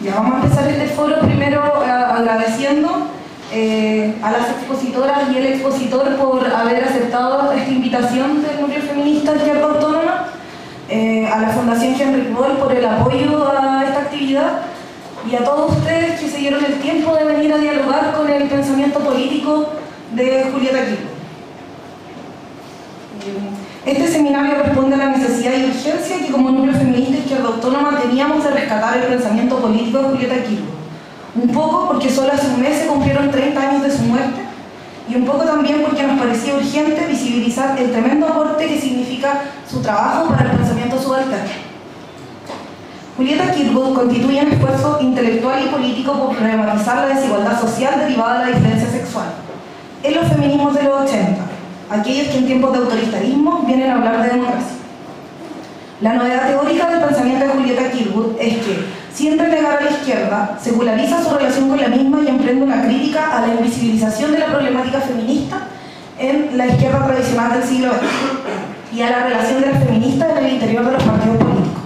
Ya vamos a empezar este foro primero agradeciendo a las expositoras y el expositor por haber aceptado esta invitación del Núcleo Feminista Izquierda Autónoma, a la Fundación Henrik Böll por el apoyo a esta actividad y a todos ustedes que se dieron el tiempo de venir a dialogar con el pensamiento político de Julieta Kirchhoff. Este seminario responde a la necesidad y urgencia que como Núcleo Feminista Izquierda Autónoma teníamos de rescatar el pensamiento político de Julieta Kirchhoff. Un poco porque solo hace un mes se cumplieron 30 años de su muerte y un poco también porque nos parecía urgente visibilizar el tremendo aporte que significa su trabajo para el pensamiento subalterno. Julieta Kirchhoff constituye un esfuerzo intelectual y político por problematizar la desigualdad social derivada de la diferencia sexual en los feminismos de los 80. Aquellos que en tiempos de autoritarismo vienen a hablar de democracia. La novedad teórica del pensamiento de Julieta Kirchhoff es que, sin renegar a la izquierda, seculariza su relación con la misma y emprende una crítica a la invisibilización de la problemática feminista en la izquierda tradicional del siglo XX y a la relación de las feministas en el interior de los partidos políticos.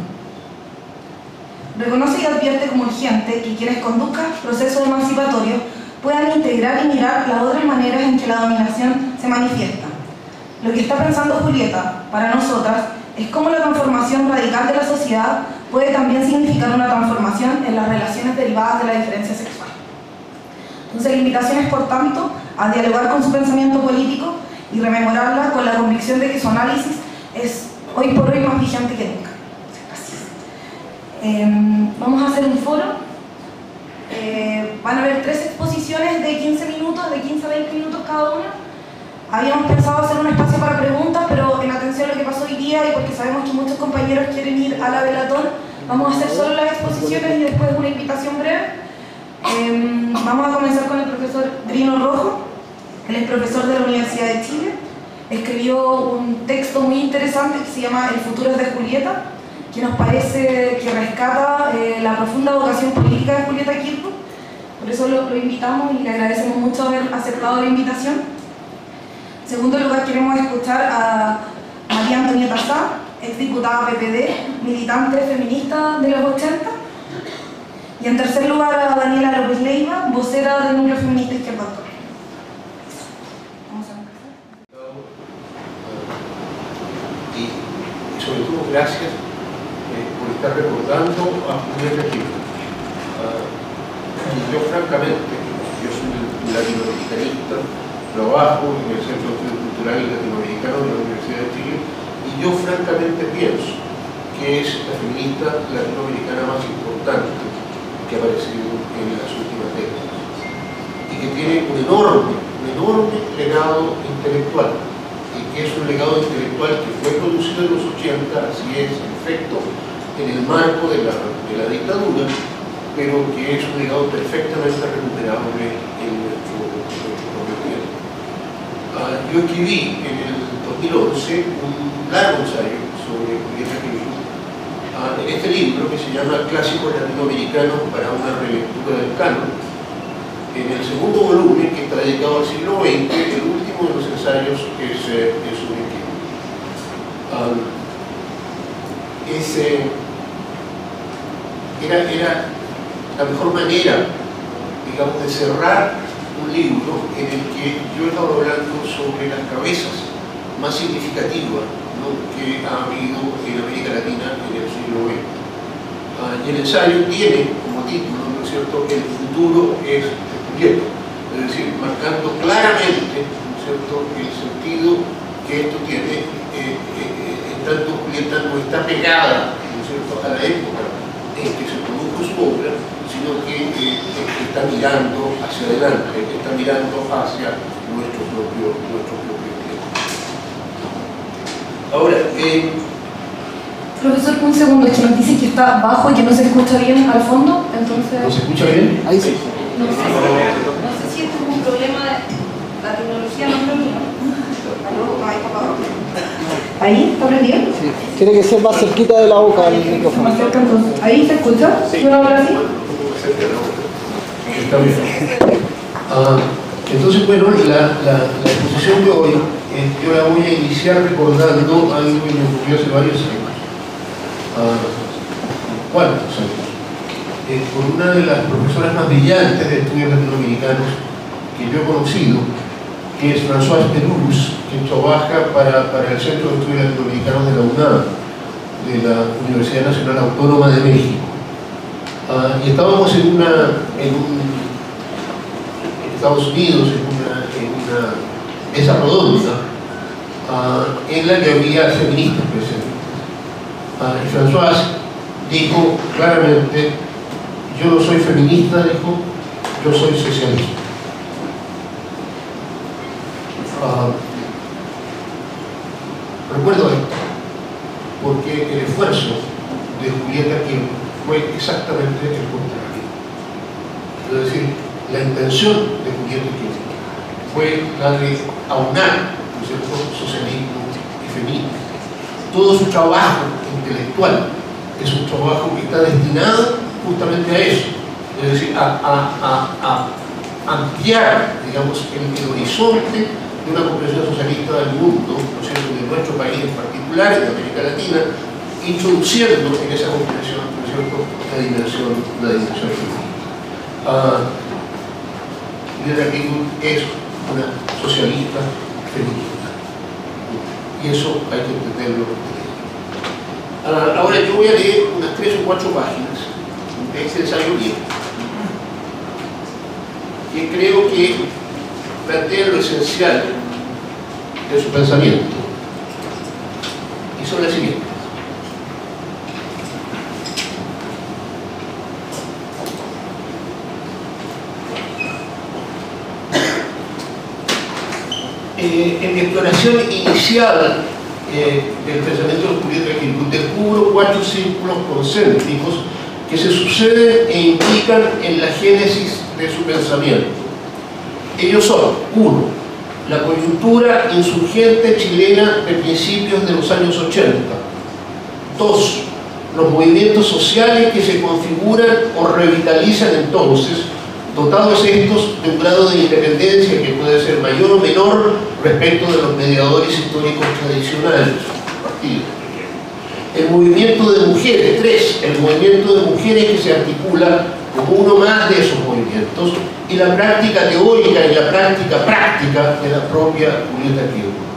Reconoce y advierte como urgente que quienes conduzcan procesos emancipatorios puedan integrar y mirar las otras maneras en que la dominación se manifiesta. Lo que está pensando Julieta, para nosotras, es cómo la transformación radical de la sociedad puede también significar una transformación en las relaciones derivadas de la diferencia sexual. Entonces la invitación es, por tanto, a dialogar con su pensamiento político y rememorarla con la convicción de que su análisis es hoy por hoy más vigente que nunca. Gracias. Vamos a hacer un foro. Van a haber 3 exposiciones de 15 minutos, de 15 a 20 minutos cada una. Habíamos pensado hacer un espacio para preguntas, pero en atención a lo que pasó hoy día y porque sabemos que muchos compañeros quieren ir a la Velatón, vamos a hacer solo las exposiciones y después una invitación breve. Vamos a comenzar con el profesor Drino Rojo. Él es profesor de la Universidad de Chile. Escribió un texto muy interesante que se llama El futuro es de Julieta, que nos parece que rescata la profunda vocación política de Julieta Kirchhoff. Por eso lo invitamos y le agradecemos mucho haber aceptado la invitación. En segundo lugar, queremos escuchar a María Antonieta Sá, exdiputada PPD, militante feminista de los 80. Y en tercer lugar, a Daniela López Leiva, vocera del Núcleo Feminista Izquierda Autónoma. Vamos a empezar. Y sobre todo, gracias por estar recordando a Julieta Kirchhoff. Yo francamente, yo soy un latinoamericanista, trabajo en el Centro Cultural Latinoamericano de la Universidad de Chile y yo francamente pienso que es la feminista latinoamericana más importante que ha aparecido en las últimas décadas y que tiene un enorme legado intelectual y que es un legado intelectual que fue producido en los 80, así es, en efecto, en el marco de la dictadura, pero que es un legado perfectamente recuperable en nuestro propio tiempo. Yo escribí en el 2011 un largo ensayo sobre Julieta Kirchhoff en este libro que se llama Clásicos Latinoamericanos para una relectura del canon. En el segundo volumen, que está dedicado al siglo XX, el último de los ensayos es sobre Kirchhoff. Era la mejor manera, digamos, de cerrar un libro en el que yo he estado hablando sobre las cabezas más significativas, ¿no?, que ha habido en América Latina en el siglo XX. Y el ensayo tiene como título, ¿no es cierto?, El futuro es de Julieta, es decir, marcando claramente, ¿no es cierto?, el sentido que esto tiene, en tanto Julieta no está pegada, ¿no es cierto?, a la época en que se produjo su obra, sino que está mirando hacia adelante, está mirando hacia nuestro propio tiempo. Ahora, profesor, un segundo, es que nos dice que está bajo y que no se escucha bien al fondo, entonces... ¿no se escucha bien? Ahí sí. No sé si esto es un problema de la tecnología, no es lo mío. ¿Ahí? ¿Está prendido? Sí. Tiene que ser más cerquita de la boca del micrófono. Más cerca, entonces. ¿Ahí se escucha? Sí. ¿Puedo hablar así? Está bien. Entonces, bueno, la exposición de hoy, yo la voy a iniciar recordando algo que me ocurrió hace varios años. ¿Cuántos años? Por una de las profesoras más brillantes de estudios latinoamericanos que yo he conocido, que es Françoise Perus, que trabaja para el Centro de Estudios Latinoamericanos de la UNAM, de la Universidad Nacional Autónoma de México. Y estábamos en Estados Unidos, en una mesa redonda, en la que había feministas presentes. Y Françoise dijo claramente: yo no soy feminista, dijo, yo soy socialista. Recuerdo esto, porque el esfuerzo de Julieta Kirchner fue exactamente el contrario. Es decir, la intención de Julieta Kirchner fue la de aunar, ¿no es cierto?, socialismo y feminismo. Todo su trabajo intelectual es un trabajo que está destinado justamente a eso, es decir, a ampliar, digamos, el horizonte de una comprensión socialista del mundo, ¿no es cierto?, de nuestro país en particular, de América Latina, introduciendo en esa comprensión, ¿no es cierto?, la dimensión feminista. Julieta Kirchner es una socialista feminista, y eso hay que entenderlo. Ahora yo voy a leer unas 3 o 4 páginas de este ensayo viejo, que creo que plantea lo esencial de su pensamiento, y son las siguientes. En mi exploración inicial del pensamiento de Julieta Kirchner, descubro 4 círculos concéntricos que se suceden e implican en la génesis de su pensamiento. Ellos son: 1. La coyuntura insurgente chilena de principios de los años 80. 2. Los movimientos sociales que se configuran o revitalizan entonces, dotados estos de un grado de independencia que puede ser mayor o menor respecto de los mediadores históricos tradicionales. El movimiento de mujeres. 3. El movimiento de mujeres que se articula como uno más de esos movimientos, y la práctica teórica y la práctica de la propia Julieta Kirchner.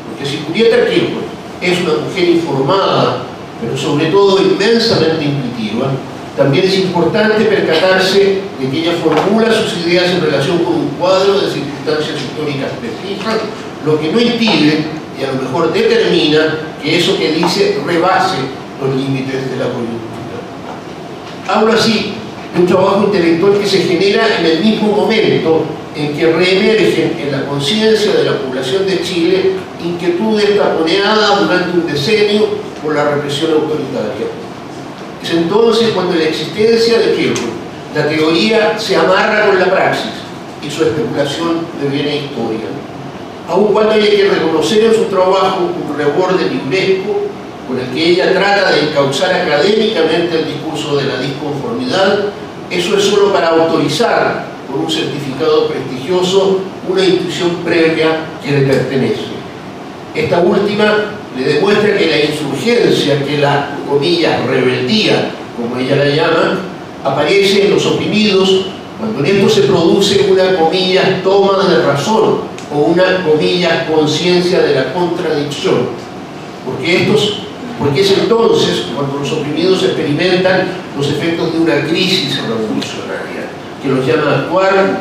Porque si Julieta Kirchner es una mujer informada, pero sobre todo inmensamente intuitiva, también es importante percatarse de que ella formula sus ideas en relación con un cuadro de circunstancias históricas precisas, lo que no impide, y a lo mejor determina, que eso que dice rebase los límites de la coyuntura. Hablo así de un trabajo intelectual que se genera en el mismo momento en que reemergen en la conciencia de la población de Chile inquietudes taponeadas durante un decenio por la represión autoritaria. Es entonces cuando en la existencia de Kirchner la teoría se amarra con la praxis y su especulación deviene historia. Aun cuando hay que reconocer en su trabajo un reborde libresco con el que ella trata de encauzar académicamente el discurso de la disconformidad, eso es solo para autorizar con un certificado prestigioso una intuición previa que le pertenece. Esta última le demuestra que la insurgencia, que la, comillas, rebeldía, como ella la llama, aparece en los oprimidos cuando en esto se produce una, comillas, toma de razón o una, comillas, conciencia de la contradicción. Porque es entonces cuando los oprimidos experimentan los efectos de una crisis revolucionaria, que los llama a actuar,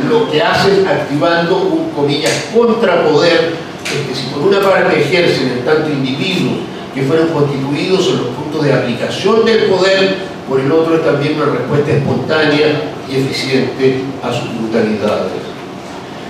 lo que hacen activando un, comillas, contrapoder, que si por una parte ejercen en tanto individuos que fueron constituidos en los puntos de aplicación del poder, por el otro es también una respuesta espontánea y eficiente a sus brutalidades.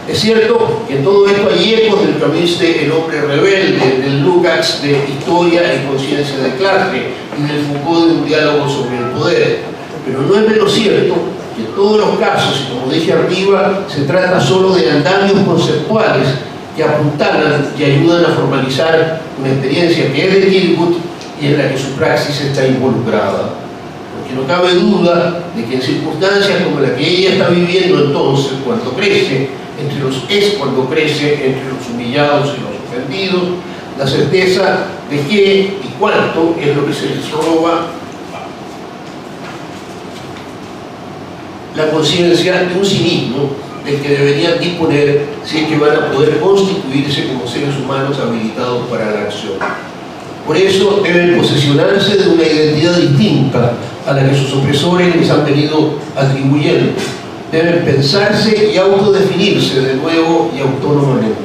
Es cierto que en todo esto hay ecos del Camus de El hombre rebelde, del Lukács de Historia y conciencia de clase y del Foucault de Un diálogo sobre el poder. Pero no es menos cierto que en todos los casos, y como dije arriba, se trata solo de andamios conceptuales que apuntalan y ayudan a formalizar una experiencia que es de Kirkwood y en la que su praxis está involucrada. Porque no cabe duda de que en circunstancias como la que ella está viviendo entonces, cuando crece entre los humillados y los ofendidos, la certeza de qué y cuánto es lo que se les roba la conciencia de un cinismo del que deberían disponer si es que van a poder constituirse como seres humanos habilitados para la acción. Por eso deben posesionarse de una identidad distinta a la que sus opresores les han venido atribuyendo. Deben pensarse y autodefinirse de nuevo y autónomamente.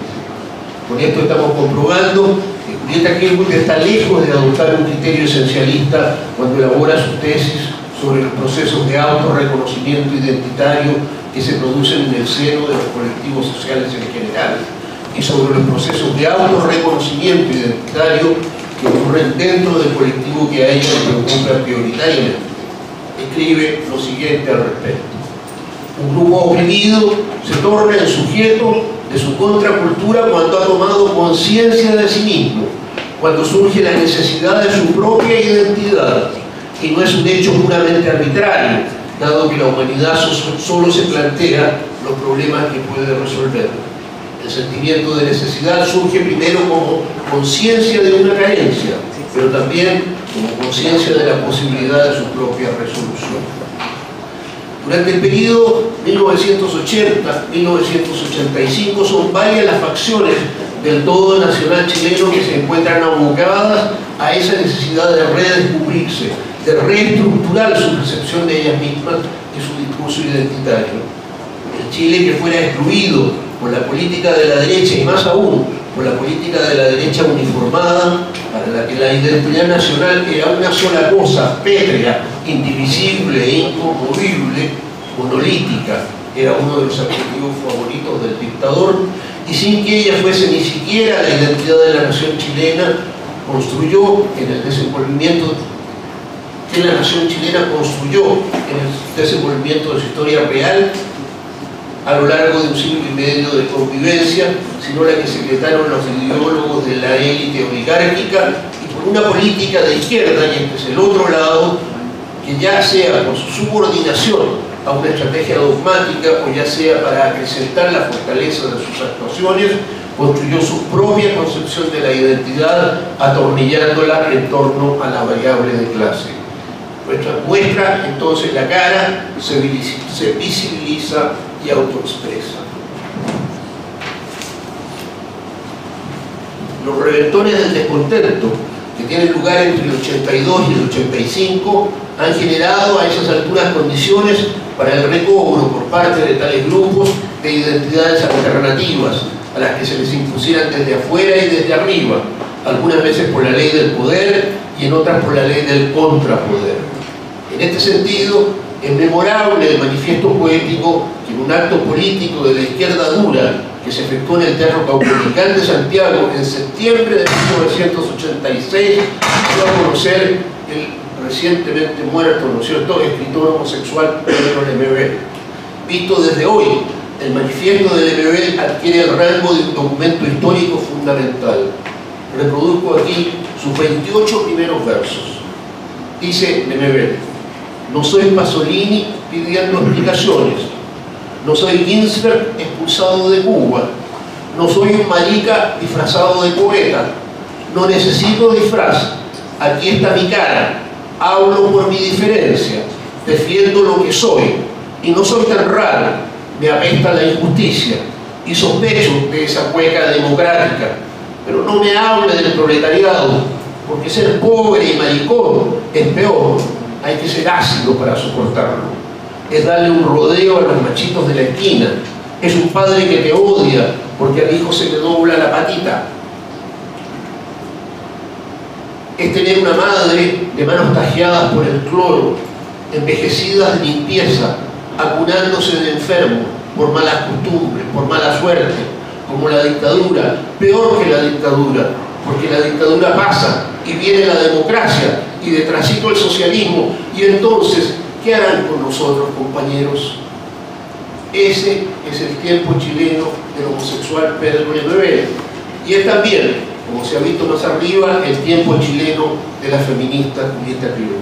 Con esto estamos comprobando que Julieta Kirkwood está lejos de adoptar un criterio esencialista cuando elabora sus tesis sobre los procesos de autorreconocimiento identitario que se producen en el seno de los colectivos sociales en general y sobre los procesos de autorreconocimiento identitario que ocurren dentro del colectivo que a ella le preocupa prioritariamente. Escribe lo siguiente al respecto: un grupo oprimido se torna el sujeto de su contracultura cuando ha tomado conciencia de sí mismo, cuando surge la necesidad de su propia identidad, y no es un hecho puramente arbitrario, dado que la humanidad solo se plantea los problemas que puede resolver. El sentimiento de necesidad surge primero como conciencia de una carencia, pero también como conciencia de la posibilidad de su propia resolución. Durante el periodo 1980-1985 son varias las facciones del todo nacional chileno que se encuentran abocadas a esa necesidad de redescubrirse, de reestructurar su percepción de ellas mismas y su discurso identitario. El Chile que fuera excluido por la política de la derecha y más aún por la política de la derecha uniformada, para la que la identidad nacional era una sola cosa, pétrea, indivisible e inconmovible, monolítica, era uno de los adjetivos favoritos del dictador, y sin que ella fuese ni siquiera la identidad de la nación chilena, construyó en el desenvolvimiento que la nación chilena construyó en el desenvolvimiento de su historia real a lo largo de un siglo y medio de convivencia, sino la que secretaron los ideólogos de la élite oligárquica y por una política de izquierda, y este es el otro lado, que ya sea por su subordinación a una estrategia dogmática o ya sea para acrecentar la fortaleza de sus actuaciones, construyó su propia concepción de la identidad, atornillándola en torno a la variable de clase. Muestra entonces la cara, se visibiliza y autoexpresa. Los reventones del descontento que tienen lugar entre el 82 y el 85 han generado a esas alturas condiciones para el recobro por parte de tales grupos de identidades alternativas a las que se les impusieran desde afuera y desde arriba, algunas veces por la ley del poder y en otras por la ley del contrapoder. En este sentido, es memorable el manifiesto poético que en un acto político de la izquierda dura que se efectuó en el Teatro Caupolicán de Santiago en septiembre de 1986 dio a conocer el recientemente muerto, ¿no es cierto?, escritor homosexual Pedro Lemebel. Visto desde hoy, el manifiesto de Lemebel adquiere el rango de un documento histórico fundamental. Reproduzco aquí sus 28 primeros versos. Dice Lemebel: no soy Pasolini pidiendo explicaciones, no soy Ginsberg expulsado de Cuba, no soy un marica disfrazado de poeta, no necesito disfraz, aquí está mi cara, hablo por mi diferencia, defiendo lo que soy, y no soy tan raro, me apesta la injusticia, y sospecho de esa cueca democrática, pero no me hable del proletariado, porque ser pobre y maricón es peor, hay que ser ácido para soportarlo. Es darle un rodeo a los machitos de la esquina, es un padre que te odia porque al hijo se le dobla la patita. Es tener una madre de manos tajeadas por el cloro, envejecidas de limpieza, acunándose de enfermo, por malas costumbres, por mala suerte, como la dictadura, peor que la dictadura, porque la dictadura pasa y viene la democracia y detrásito el socialismo, y entonces, ¿qué harán con nosotros, compañeros? Ese es el tiempo chileno del homosexual Pedro Lemebel, y es también, como se ha visto más arriba, el tiempo chileno de la feminista Julieta Clio.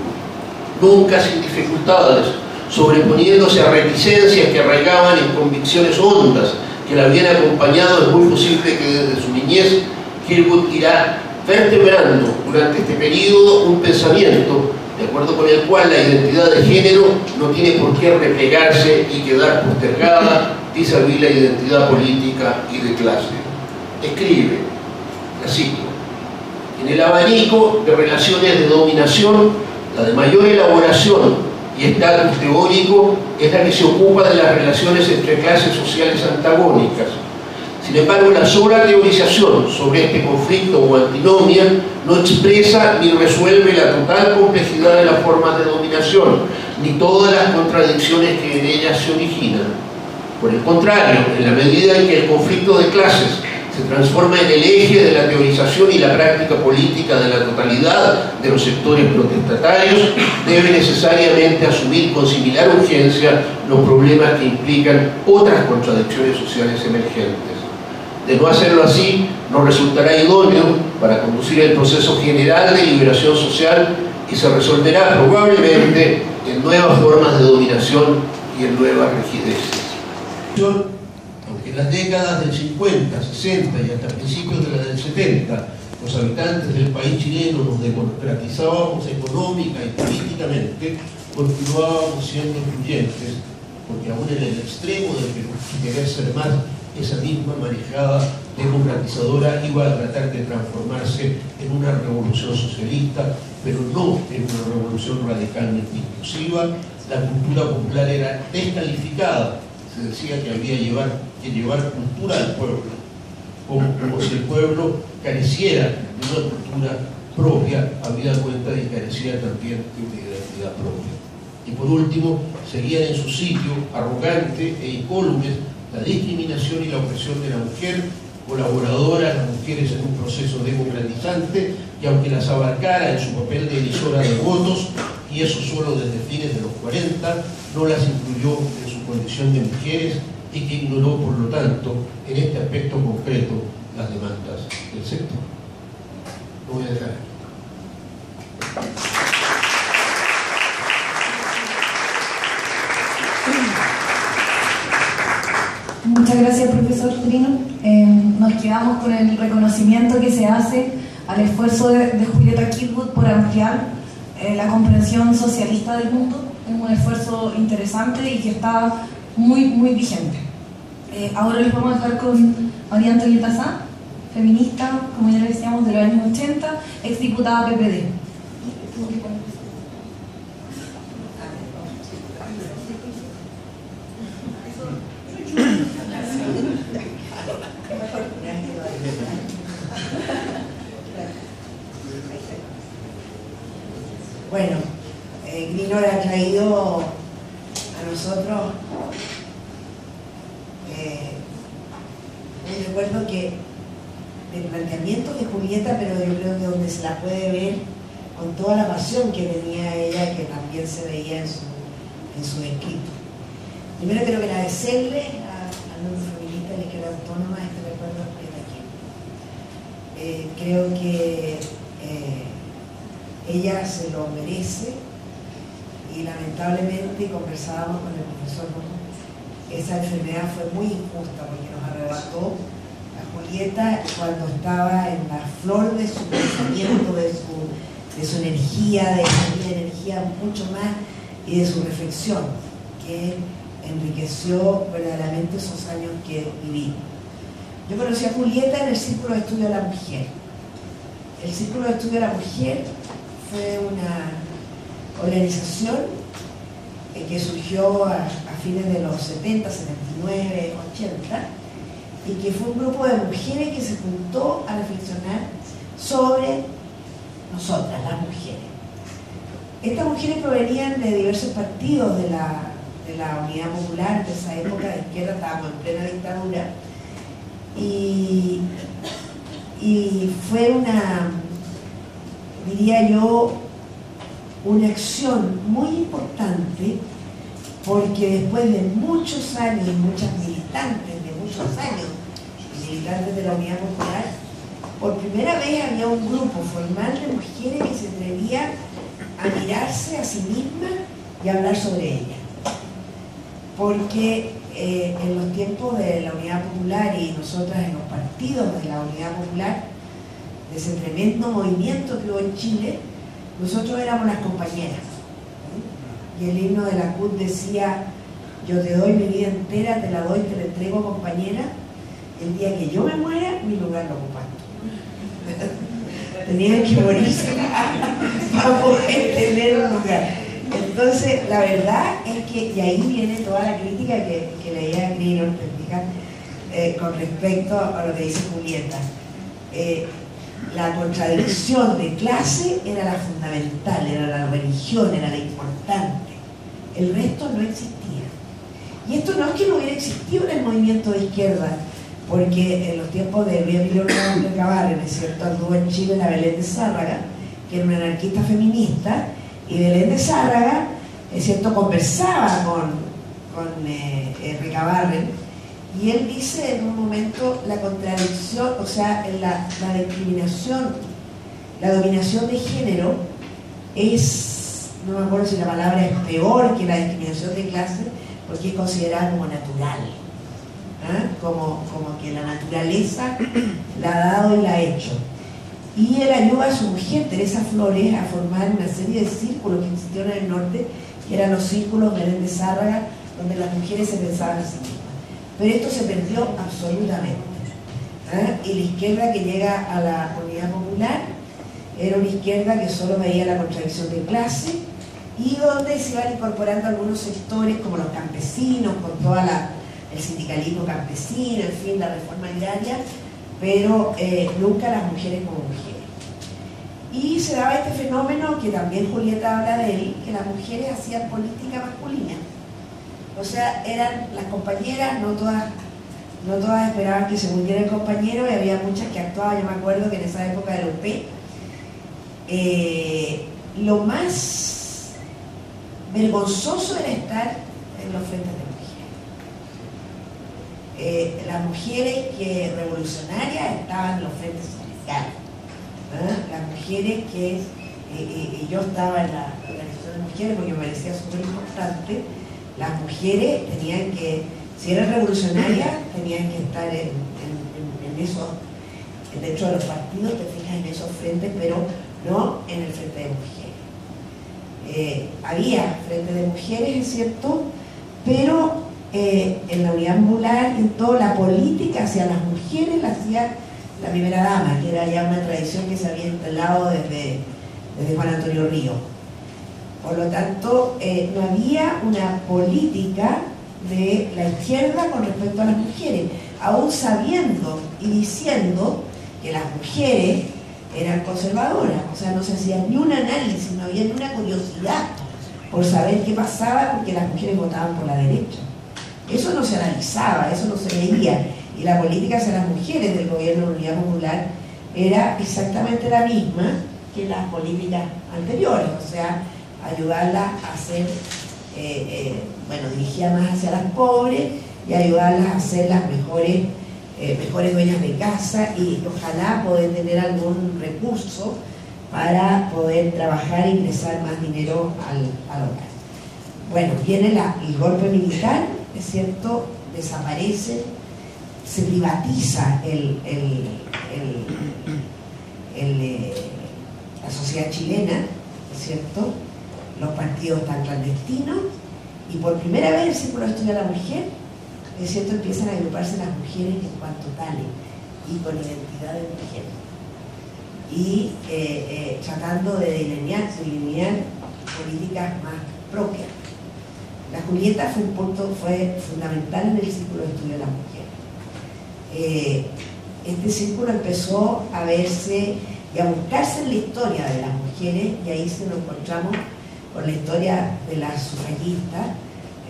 Nunca sin dificultades, sobreponiéndose a reticencias que arraigaban en convicciones hondas que la habían acompañado. Es muy posible que desde su niñez Kirkwood irá vertebrando durante este periodo un pensamiento de acuerdo con el cual la identidad de género no tiene por qué replegarse y quedar postergada vis-a-vis la identidad política y de clase. Escribe, la cito: en el abanico de relaciones de dominación, la de mayor elaboración y estatus teórico es la que se ocupa de las relaciones entre clases sociales antagónicas. Sin embargo, la sola teorización sobre este conflicto o antinomia no expresa ni resuelve la total complejidad de las formas de dominación, ni todas las contradicciones que en ellas se originan. Por el contrario, en la medida en que el conflicto de clases se transforma en el eje de la teorización y la práctica política de la totalidad de los sectores protestatarios, debe necesariamente asumir con similar urgencia los problemas que implican otras contradicciones sociales emergentes. De no hacerlo así, no resultará idóneo para conducir el proceso general de liberación social y se resolverá probablemente en nuevas formas de dominación y en nuevas rigideces. Aunque en las décadas del 50, 60 y hasta principios de la del 70, los habitantes del país chileno nos democratizábamos económica y políticamente, continuábamos siendo excluyentes, porque aún en el extremo del querer ser más, esa misma marejada democratizadora iba a tratar de transformarse en una revolución socialista, pero no en una revolución radicalmente inclusiva. La cultura popular era descalificada. Se decía que había que llevar cultura al pueblo, como si el pueblo careciera de una cultura propia, habida cuenta de que carecía también de una identidad propia. Y por último, seguían en su sitio, arrogante e incólumes, la discriminación y la opresión de la mujer, colaboradora, las mujeres en un proceso democratizante que, aunque las abarcara en su papel de emisora de votos, y eso solo desde fines de los 40, no las incluyó en su condición de mujeres y que ignoró, por lo tanto, en este aspecto concreto, las demandas del sector. Lo voy a dejar aquí. Muchas gracias, profesor Trino. Nos quedamos con el reconocimiento que se hace al esfuerzo de Julieta Kirkwood por ampliar la comprensión socialista del mundo. Es un esfuerzo interesante y que está muy vigente. Ahora les vamos a dejar con María Antonieta Sá, feminista, como ya les decíamos, de los años 80, exdiputada PPD. Bueno, Grinor ha traído a nosotros un recuerdo que del planteamiento de Julieta, pero yo creo que donde se la puede ver con toda la pasión que tenía ella, que también se veía en su escrito. Primero quiero agradecerle al mundo feminista de la izquierda autónoma este recuerdo de aquí. Creo que ella se lo merece y lamentablemente conversábamos con el profesor, esa enfermedad fue muy injusta porque nos arrebató a Julieta cuando estaba en la flor de su pensamiento, de su energía, de esa energía mucho más, y de su reflexión, que enriqueció verdaderamente esos años que viví. Yo conocí a Julieta en el Círculo de Estudio de la Mujer. El Círculo de Estudio de la Mujer fue una organización que surgió a fines de los 70, 79, 80, y que fue un grupo de mujeres que se juntó a reflexionar sobre nosotras, las mujeres. Estas mujeres provenían de diversos partidos de la de la Unidad Popular de esa época de izquierda, estábamos en plena dictadura, y fue una, diría yo, una acción muy importante, porque después de muchos años, muchas militantes de muchos años, militantes de la Unidad Popular, por primera vez había un grupo formal de mujeres que se atrevían a mirarse a sí mismas y a hablar sobre ella. Porque en los tiempos de la Unidad Popular y nosotras en los partidos de la Unidad Popular, de ese tremendo movimiento que hubo en Chile, nosotros éramos las compañeras. Y el himno de la CUT decía: yo te doy mi vida entera, te la doy, te la entrego, compañera. El día que yo me muera, mi lugar lo ocupas tú. Tenían que morirse para poder tener un lugar. Entonces, la verdad es que, y ahí viene toda la crítica que leía a Greenor con respecto a lo que dice Julieta. La contradicción de clase era la fundamental, era la religión, era la importante. El resto no existía. Y esto no es que no hubiera existido en el movimiento de izquierda, porque en los tiempos de Emilio Recabarren, ¿es cierto?, anduvo en Chile la Belén de Zárraga, que era una anarquista feminista, y Belén de Zárraga, es cierto, conversaba con Recabarren, y él dice en un momento la contradicción, o sea, la discriminación, la dominación de género es, no me acuerdo si la palabra es peor que la discriminación de clase, porque es considerada como natural, ¿eh? como que la naturaleza la ha dado y la ha hecho. Y él ayuda a su mujer, Teresa Flores, a formar una serie de círculos que existieron en el norte, que eran los círculos Belén de Zárraga, donde las mujeres se pensaban a sí mismas. Pero esto se perdió absolutamente. Y la izquierda que llega a la Unidad Popular era una izquierda que solo veía la contradicción de clase y donde se iban incorporando algunos sectores como los campesinos, con todo el sindicalismo campesino, en fin, la reforma agraria, pero nunca las mujeres como mujeres. Y se daba este fenómeno que también Julieta habla de él, que las mujeres hacían política masculina. O sea, eran las compañeras, no todas esperaban que se muriera el compañero, y había muchas que actuaban. Yo me acuerdo que en esa época del UP, lo más vergonzoso era estar en los frentes de mujeres. Las mujeres que revolucionarias estaban en los frentes sindicales. Las mujeres que, yo estaba en la organización de mujeres porque me parecía súper importante. Las mujeres tenían que, si eran revolucionarias, tenían que estar en esos, dentro de los partidos, te fijas, en esos frentes, pero no en el frente de mujeres. Había frente de mujeres, es cierto, pero en la Unidad Popular, en toda la política hacia las mujeres la hacía la primera dama, que era ya una tradición que se había instalado desde Juan Antonio Ríos. Por lo tanto, no había una política de la izquierda con respecto a las mujeres, aún sabiendo y diciendo que las mujeres eran conservadoras. O sea, no se hacía ni un análisis, no había ni una curiosidad por saber qué pasaba, porque las mujeres votaban por la derecha. Eso no se analizaba, eso no se veía. Y la política hacia las mujeres del gobierno de la Unidad Popular era exactamente la misma que las políticas anteriores. O sea, ayudarlas a ser, dirigida más hacia las pobres y ayudarlas a ser las mejores dueñas de casa, y ojalá poder tener algún recurso para poder trabajar e ingresar más dinero al hogar. Bueno, viene el golpe militar, es cierto, desaparece, se privatiza la sociedad chilena, es cierto, los partidos están clandestinos, y por primera vez el Círculo de Estudio de la Mujer, es cierto, empiezan a agruparse las mujeres en cuanto tales y con identidad de mujer, y tratando de delinear políticas más propias. La Julieta fue un punto fundamental en el Círculo de Estudio de la Mujer. Este círculo empezó a verse y a buscarse en la historia de las mujeres, y ahí se nos encontramos con la historia de las sufragistas,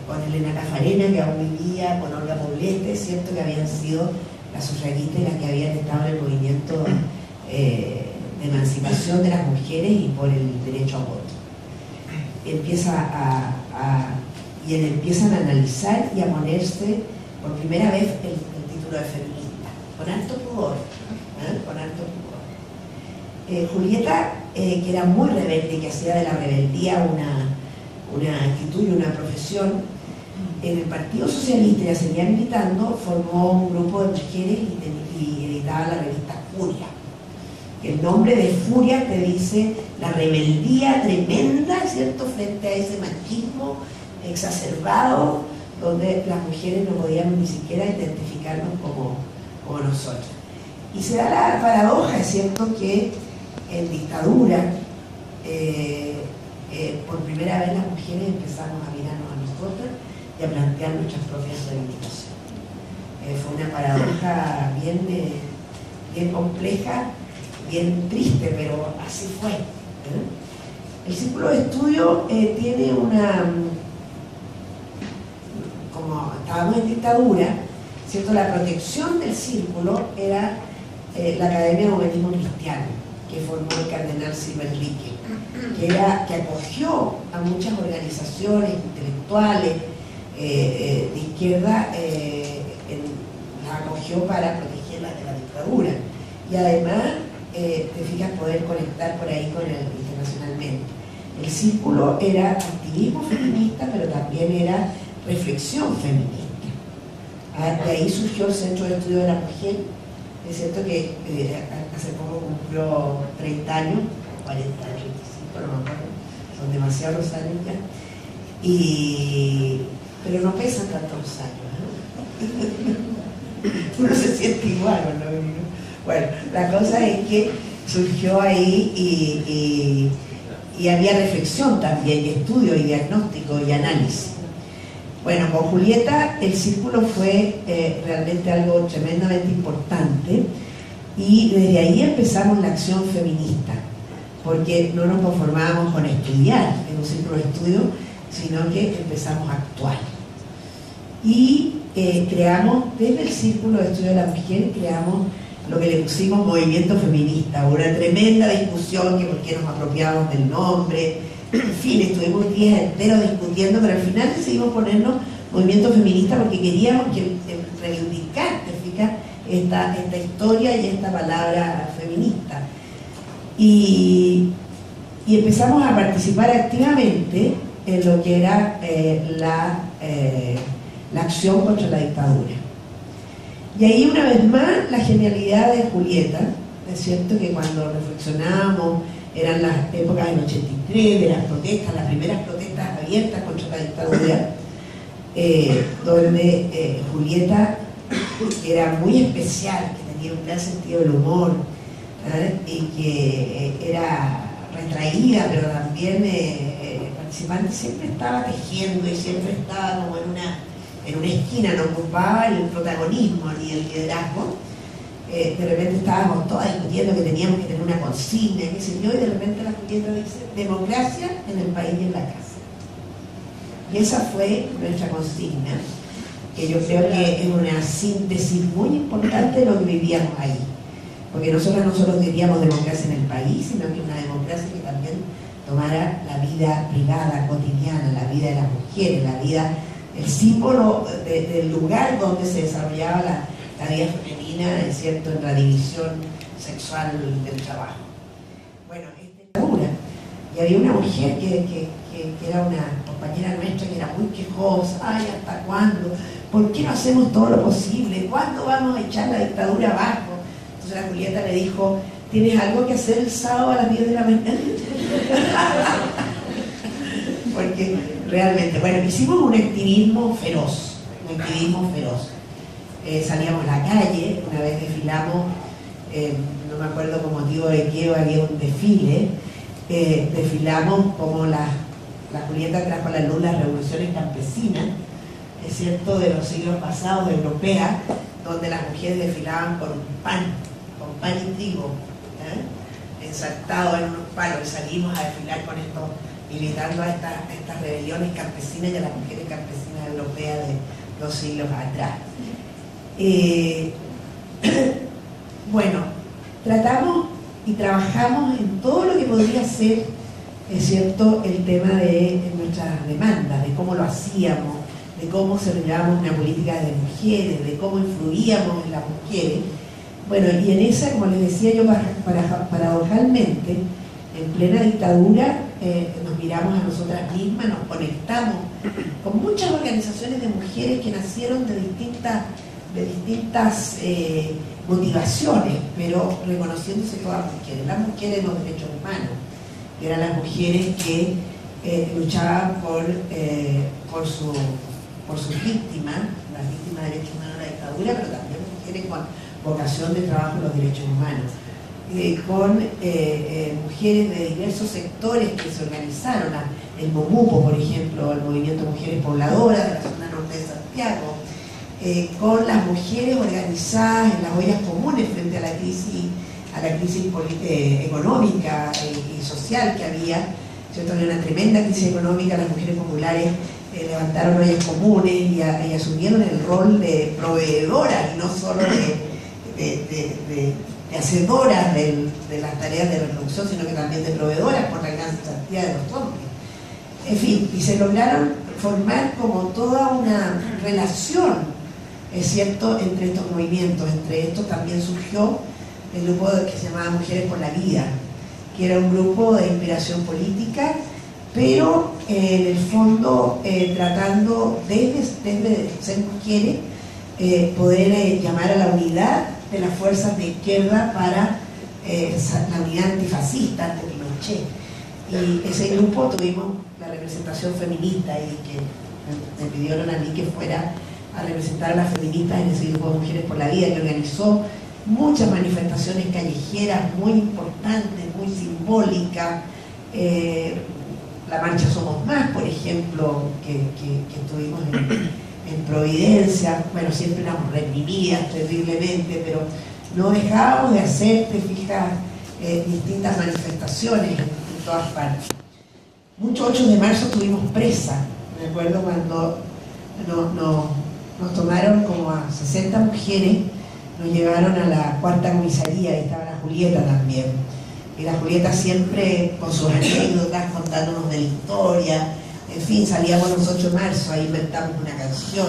con Elena Cafarena, que aún vivía, con Olga Poblete, cierto que habían sido las sufragistas y las que habían estado en el movimiento de emancipación de las mujeres y por el derecho a voto. Empiezan a analizar y a ponerse por primera vez el título de feminista, con harto pudor, con harto pudor. Julieta, que era muy rebelde, que hacía de la rebeldía una actitud y una profesión, en el Partido Socialista, ya seguía militando, formó un grupo de mujeres y editaba la revista Furia. El nombre de Furia te dice la rebeldía tremenda, ¿cierto?, frente a ese machismo exacerbado, donde las mujeres no podíamos ni siquiera identificarnos como nosotras. Y se da la paradoja, es cierto, que en dictadura, por primera vez las mujeres empezamos a mirarnos a nosotras y a plantear nuestras propias reivindicaciones. Fue una paradoja bien compleja, bien triste, pero así fue. El círculo de estudio tiene como estábamos en dictadura, ¿cierto? La protección del círculo era la Academia de Humanismo Cristiano, que formó el cardenal Silva Enrique, que acogió a muchas organizaciones intelectuales de izquierda, las acogió para protegerlas de la dictadura. Y además, te fijas, poder conectar por ahí internacionalmente. El círculo era activismo feminista, pero también era reflexión feminista. De ahí surgió el Centro de Estudio de la Mujer. Es cierto que hace poco cumplió 30 años, 40, 35, no me acuerdo, son demasiados años ya, pero no pesan tantos años, ¿eh? Uno se siente igual cuando ve uno. Bueno, la cosa es que surgió ahí y había reflexión también, y estudio, y diagnóstico, y análisis. Bueno, con Julieta el círculo fue realmente algo tremendamente importante, y desde ahí empezamos la acción feminista, porque no nos conformábamos con estudiar en un círculo de estudio, sino que empezamos a actuar. Y creamos, desde el Círculo de Estudio de la Mujer, creamos lo que le pusimos movimiento feminista, una tremenda discusión que por qué nos apropiábamos del nombre, en fin, estuvimos días enteros discutiendo, pero al final decidimos ponernos movimiento feminista porque queríamos reivindicar, ¿te fijas?, esta historia y esta palabra feminista. Y empezamos a participar activamente en lo que era la acción contra la dictadura. Y ahí una vez más la genialidad de Julieta, es cierto que cuando reflexionábamos eran las épocas del 83, de las protestas, las primeras protestas abiertas contra la dictadura, donde Julieta era muy especial, que tenía un gran sentido del humor, y que era retraída, pero también participante, siempre estaba tejiendo y siempre estaba como en una esquina, no ocupaba el protagonismo ni el liderazgo. De repente estábamos todas discutiendo que teníamos que tener una consigna, qué sé yo, y de repente la Julieta dice: democracia en el país y en la casa. Y esa fue nuestra consigna, que yo creo que es una síntesis muy importante de lo que vivíamos ahí. Porque nosotros no solo queríamos democracia en el país, sino que una democracia que también tomara la vida privada, cotidiana, la vida de las mujeres, la vida, el símbolo del lugar donde se desarrollaba la vida femenina, es cierto, en la división sexual del trabajo. Bueno, esta dura. Y había una mujer que era una compañera nuestra que era muy quejosa: ay, ¿hasta cuándo? ¿Por qué no hacemos todo lo posible? ¿Cuándo vamos a echar la dictadura abajo? Entonces la Julieta le dijo: ¿tienes algo que hacer el sábado a las 10 de la mañana? Porque realmente, bueno, hicimos un activismo feroz, salíamos a la calle, una vez desfilamos, no me acuerdo con motivo de qué, había un desfile, desfilamos como la Julieta trajo a la luz las revoluciones campesinas, es cierto, de los siglos pasados, europeas, donde las mujeres desfilaban con pan y trigo, ensartado en unos palos, y salimos a desfilar con estos militando a estas rebeliones campesinas y a las mujeres campesinas europeas de 2 siglos atrás. Bueno, tratamos y trabajamos en todo lo que podría ser, es cierto, el tema de nuestras demandas, de cómo lo hacíamos, de cómo desarrollábamos una política de mujeres, de cómo influíamos en las mujeres. Bueno, y en esa, como les decía yo, paradojalmente, en plena dictadura, nos miramos a nosotras mismas, nos conectamos con muchas organizaciones de mujeres que nacieron de distintas motivaciones, pero reconociéndose todas las mujeres de los derechos humanos, que eran las mujeres que luchaban por sus víctimas, las víctimas de derechos humanos de la dictadura, pero también mujeres con vocación de trabajo en los derechos humanos, con mujeres de diversos sectores que se organizaron, el MOMUPO, por ejemplo, el Movimiento Mujeres Pobladoras de la zona norte de Santiago, con las mujeres organizadas en las ollas comunes frente a la crisis económica y social que había, ¿cierto? Había una tremenda crisis económica, las mujeres populares levantaron ollas comunes y asumieron el rol de proveedoras y no solo de hacedoras de las tareas de reproducción, sino que también de proveedoras por la gran cantidad de los hombres. En fin, y se lograron formar como toda una relación, es cierto, entre estos movimientos. Entre estos también surgió el grupo que se llamaba Mujeres por la Vida, que era un grupo de inspiración política, pero en el fondo tratando desde ser mujeres poder llamar a la unidad de las fuerzas de izquierda para la unidad antifascista ante Pinochet. Y ese grupo tuvimos la representación feminista y que me pidieron a mí que fuera a representar a las feministas en ese grupo de Mujeres por la Vida, que organizó muchas manifestaciones callejeras muy importantes, muy simbólicas. La marcha Somos Más, por ejemplo, que estuvimos en Providencia. Bueno, siempre éramos reprimidas terriblemente, pero no dejábamos de hacer, te fijas, distintas manifestaciones en todas partes. Muchos 8 de marzo estuvimos presas. Me acuerdo cuando nos tomaron como a 60 mujeres, nos llevaron a la 4ª comisaría, y estaba la Julieta también. Y la Julieta siempre con sus anécdotas, contándonos de la historia. En fin, salíamos los 8 de marzo, ahí inventamos una canción,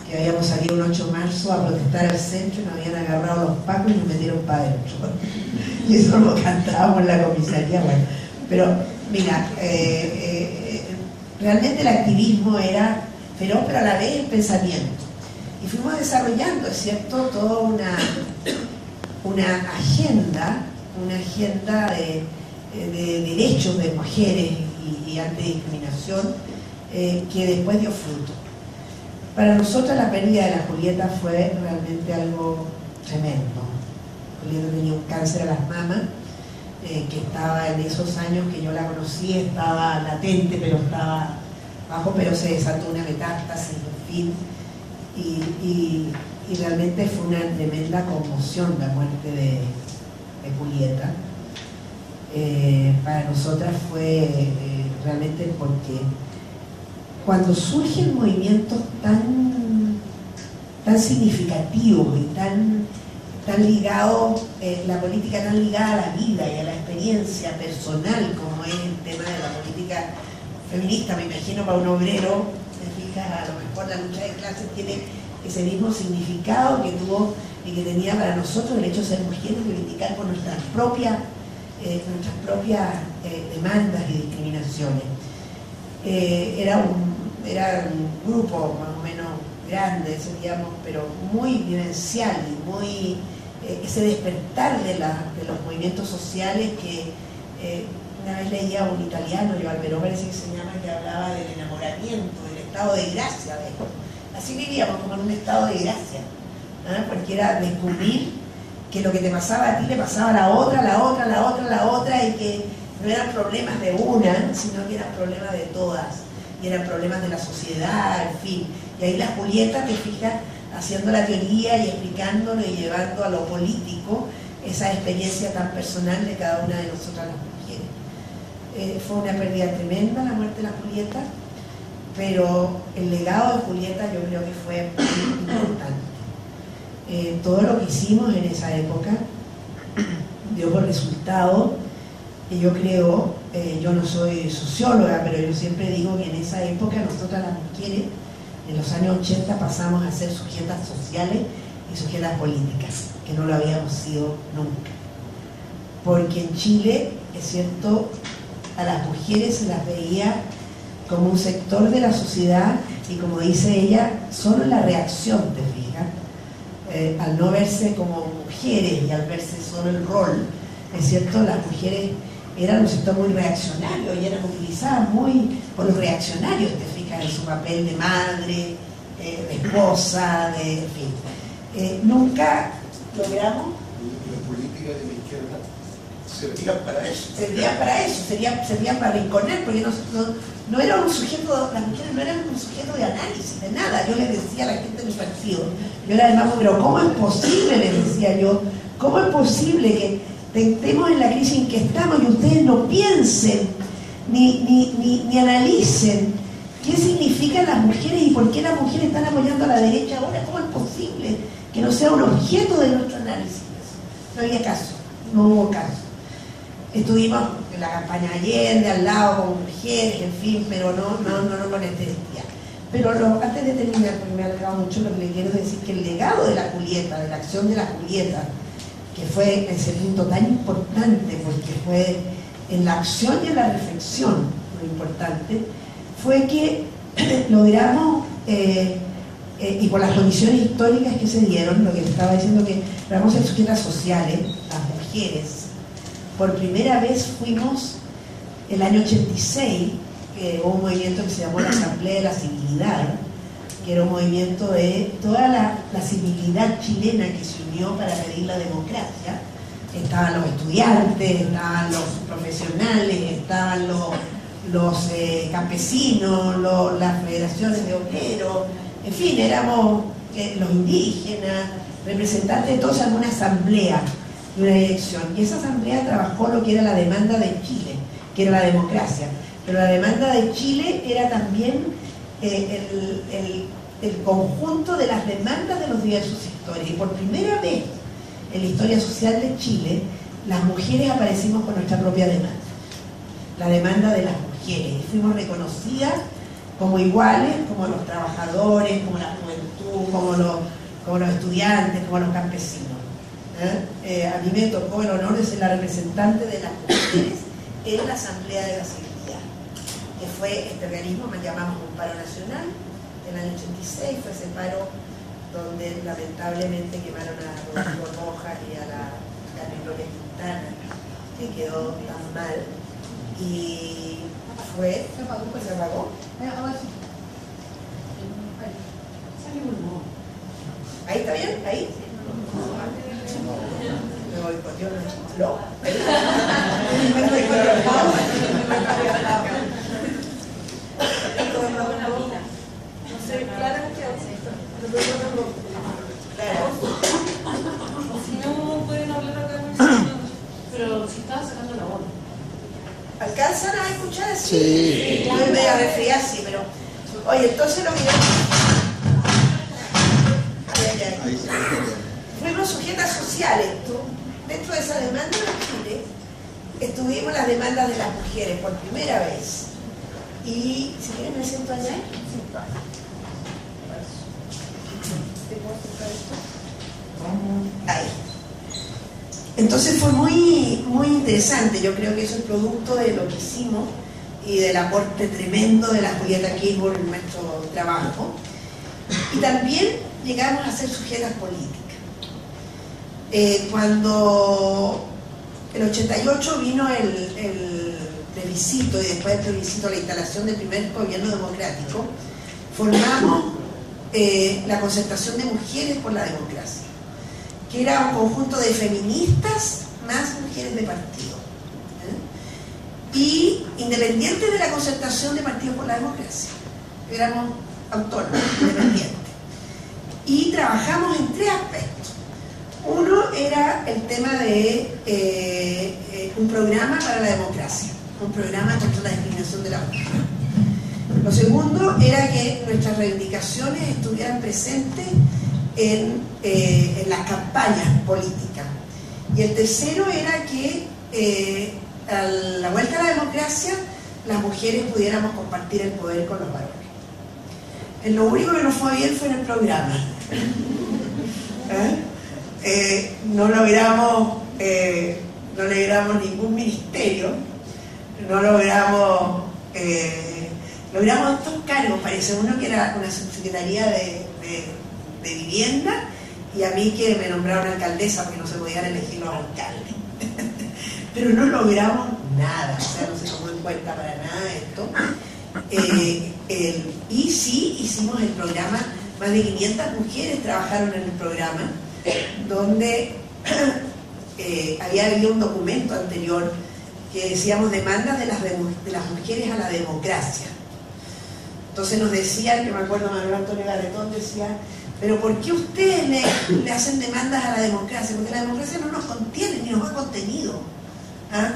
que habíamos salido un 8 de marzo a protestar al centro y nos habían agarrado los pacos y nos metieron para adentro. Y eso lo cantábamos en la comisaría. Bueno, pero mira, realmente el activismo era feroz, pero a la vez el pensamiento. Y fuimos desarrollando, es cierto, toda una agenda de derechos de mujeres y antidiscriminación que después dio fruto. Para nosotros la pérdida de la Julieta fue realmente algo tremendo. Julieta tenía un cáncer a las mamas que estaba en esos años que yo la conocí, estaba latente, pero estaba bajo, pero se desató una metástasis, en fin, y realmente fue una tremenda conmoción la muerte de Julieta. Para nosotras fue realmente porque cuando surgen movimientos tan significativos y tan ligados, la política tan ligada a la vida y a la experiencia personal como es el tema de la política feminista, me imagino para un obrero, me fijas, a lo mejor la lucha de clases tiene ese mismo significado que tuvo y que tenía para nosotros el hecho de ser mujeres, reivindicar por nuestras propias demandas y discriminaciones. Era un grupo más o menos grande, digamos, pero muy vivencial y muy ese despertar de los movimientos sociales que una vez leía un italiano, yo Albero parece que se llama, que hablaba del enamoramiento, del estado de gracia. Así vivíamos, como en un estado de gracia, ¿no? Porque era descubrir que lo que te pasaba a ti le pasaba a la otra, y que no eran problemas de una, sino que eran problemas de todas, y eran problemas de la sociedad, en fin. Y ahí la Julieta, te fijas, haciendo la teoría y explicándolo y llevando a lo político esa experiencia tan personal de cada una de nosotras las mujeres. fue una pérdida tremenda la muerte de la Julieta, pero el legado de Julieta yo creo que fue muy importante. Todo lo que hicimos en esa época dio por resultado, y yo creo, yo no soy socióloga, pero yo siempre digo que en esa época nosotras las mujeres, en los años 80, pasamos a ser sujetas sociales y sujetas políticas, que no lo habíamos sido nunca. Porque en Chile, es cierto, a las mujeres se las veía como un sector de la sociedad y, como dice ella, solo en la reacción, te fijas, al no verse como mujeres y al verse solo el rol, es cierto, las mujeres eran un sector muy reaccionario y eran utilizadas muy por los reaccionarios, te fijas, en su papel de madre, de esposa, en fin. Nunca logramos. La política de la izquierda servían para eso. Servían para rinconar, porque no era un sujeto, las mujeres no eran un sujeto de análisis, de nada. Yo les decía a la gente de mi partido, yo era además, pero ¿cómo es posible? Les decía yo, ¿cómo es posible que estemos en la crisis en que estamos y ustedes no piensen ni analicen qué significan las mujeres y por qué las mujeres están apoyando a la derecha ahora? ¿Cómo es posible que no sea un objeto de nuestro análisis? No había caso, no hubo caso. Estuvimos en la campaña Allende, al lado con mujeres, en fin, pero no con este día. Pero antes de terminar, porque me ha alargado mucho, lo que le quiero decir que el legado de la Julieta, de la acción de la Julieta, que fue ese punto tan importante, porque fue en la acción y en la reflexión lo importante, fue que logramos, y por las condiciones históricas que se dieron, lo que le estaba diciendo, que logramos ser sujetas sociales, las mujeres. Por primera vez fuimos, el año 86, que hubo un movimiento que se llamó la Asamblea de la Civilidad, que era un movimiento de toda la civilidad chilena que se unió para pedir la democracia. Estaban los estudiantes, estaban los profesionales, estaban los campesinos, las federaciones de obreros, en fin, éramos los indígenas, representantes de todos en una asamblea de una dirección. Y esa asamblea trabajó lo que era la demanda de Chile, que era la democracia. Pero la demanda de Chile era también el conjunto de las demandas de los diversos sectores. Y por primera vez en la historia social de Chile, las mujeres aparecimos con nuestra propia demanda. La demanda de las mujeres. Y fuimos reconocidas como iguales, como los trabajadores, como la juventud, como los estudiantes, como los campesinos. A mí me tocó el honor de ser la representante de las mujeres en la Asamblea de la Civilidad, que fue este organismo, me llamamos un paro nacional, en el año 86, fue ese paro donde lamentablemente quemaron a Rodrigo Rojas y a la Gloria Quintana, que quedó tan mal, y fue... ¿Se apagó? ¿Ahí está bien? ¿Ahí? Me boicoteó, ¿no? No sé, claro que si no pueden hablar acá, pero si estaba sacando la voz. ¿Alcanzan a escuchar así? Sí. Yo me voy a resfriar, sí, pero... Oye, entonces lo que yo... Fuimos sujetas sociales. Dentro de esa demanda de Chile, estuvimos las demandas de las mujeres por primera vez. Y, si quieren, me siento allá. ¿Te puedo acercar esto? Ahí. Entonces fue muy, muy interesante. Yo creo que eso es producto de lo que hicimos y del aporte tremendo de la Julieta Kilburg en nuestro trabajo. Y también llegamos a ser sujetas políticas. Cuando en el 88 vino el plebiscito y después del plebiscito la instalación del primer gobierno democrático, formamos la Concertación de Mujeres por la Democracia, que era un conjunto de feministas más mujeres de partido. Y independientes de la Concertación de Partidos por la Democracia, éramos autónomos, independientes. Y trabajamos en tres aspectos. Uno era el tema de un programa para la democracia. un programa contra la discriminación de la mujer. Lo segundo era que nuestras reivindicaciones estuvieran presentes en las campañas políticas. Y el tercero era que a la vuelta a la democracia las mujeres pudiéramos compartir el poder con los varones. Lo único que nos fue bien fue en el programa. No logramos ningún ministerio, no logramos dos cargos, parece, uno que era una subsecretaría de vivienda y a mí que me nombraron alcaldesa porque no se podían elegir los alcaldes. Pero no logramos nada, o sea, no se tomó en cuenta para nada esto. Y sí hicimos el programa, más de 500 mujeres trabajaron en el programa, donde había habido un documento anterior que decíamos demandas de las mujeres a la democracia. Entonces nos decían, que me acuerdo Manuel Antonio Garetón decía, pero ¿por qué ustedes le hacen demandas a la democracia? Porque la democracia no nos contiene ni nos da contenido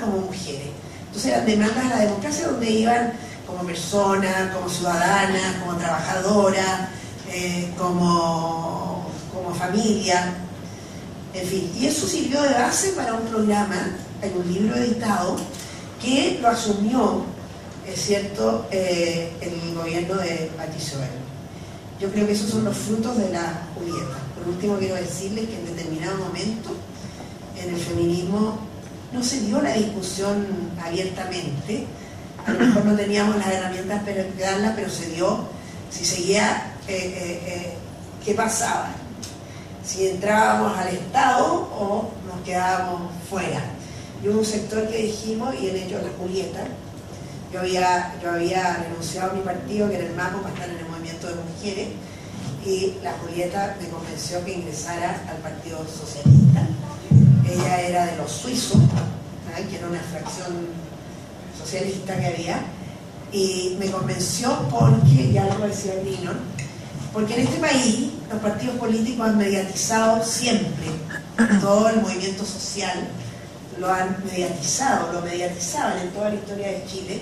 como mujeres. Entonces eran demandas a la democracia donde iban como personas, como ciudadanas, como trabajadoras, como familia, en fin. Y eso sirvió de base para un programa, en un libro editado, que lo asumió, es cierto, el gobierno de Patricio Elwin. Yo creo que esos son los frutos de la Julieta. Por último, quiero decirles que en determinado momento, en el feminismo, no se dio la discusión abiertamente. A lo mejor no teníamos las herramientas para darla, pero se dio, si seguía, ¿qué pasaba? Si entrábamos al Estado o nos quedábamos fuera. Y hubo un sector que dijimos, y en ello la Julieta, yo había renunciado a mi partido, que era el MAPO, para estar en el movimiento de mujeres, y la Julieta me convenció que ingresara al Partido Socialista. Ella era de los suizos, que era una fracción socialista que había, y me convenció porque, ya lo decía Nino, porque en este país los partidos políticos han mediatizado siempre, todo el movimiento social lo han mediatizado, lo mediatizaban en toda la historia de Chile,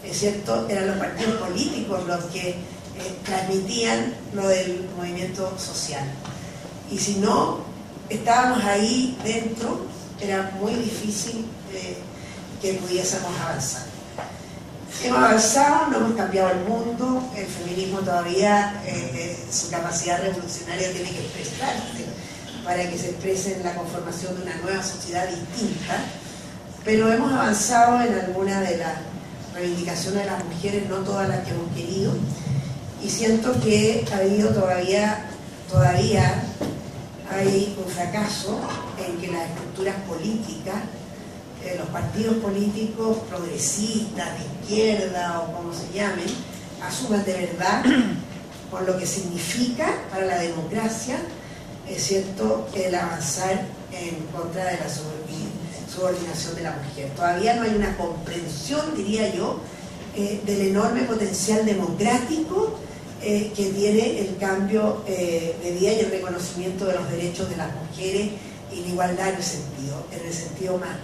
es cierto, eran los partidos políticos los que transmitían lo del movimiento social. Y si no estábamos ahí dentro, era muy difícil que pudiésemos avanzar. Hemos avanzado, no hemos cambiado el mundo, el feminismo todavía, su capacidad revolucionaria tiene que expresarse para que se exprese en la conformación de una nueva sociedad distinta, pero hemos avanzado en algunas de las reivindicaciones de las mujeres, no todas las que hemos querido, y siento que ha habido todavía hay un fracaso en que las estructuras políticas, los partidos políticos progresistas, de izquierda o como se llamen, asuman de verdad por lo que significa para la democracia, es cierto, el avanzar en contra de la subordinación de la mujer. Todavía no hay una comprensión, diría yo, del enorme potencial democrático que tiene el cambio de vida y el reconocimiento de los derechos de las mujeres y la igualdad en el sentido más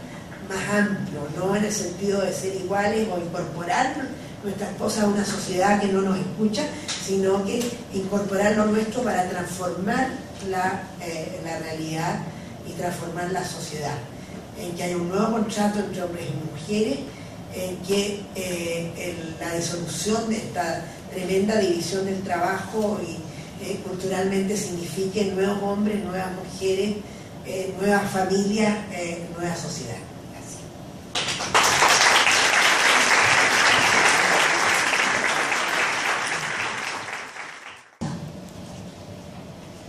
amplio, no en el sentido de ser iguales o incorporar nuestras cosas a una sociedad que no nos escucha, sino que incorporar lo nuestro para transformar la realidad y transformar la sociedad, en que haya un nuevo contrato entre hombres y mujeres, en que la disolución de esta tremenda división del trabajo y culturalmente signifique nuevos hombres, nuevas mujeres, nuevas familias, nueva sociedad.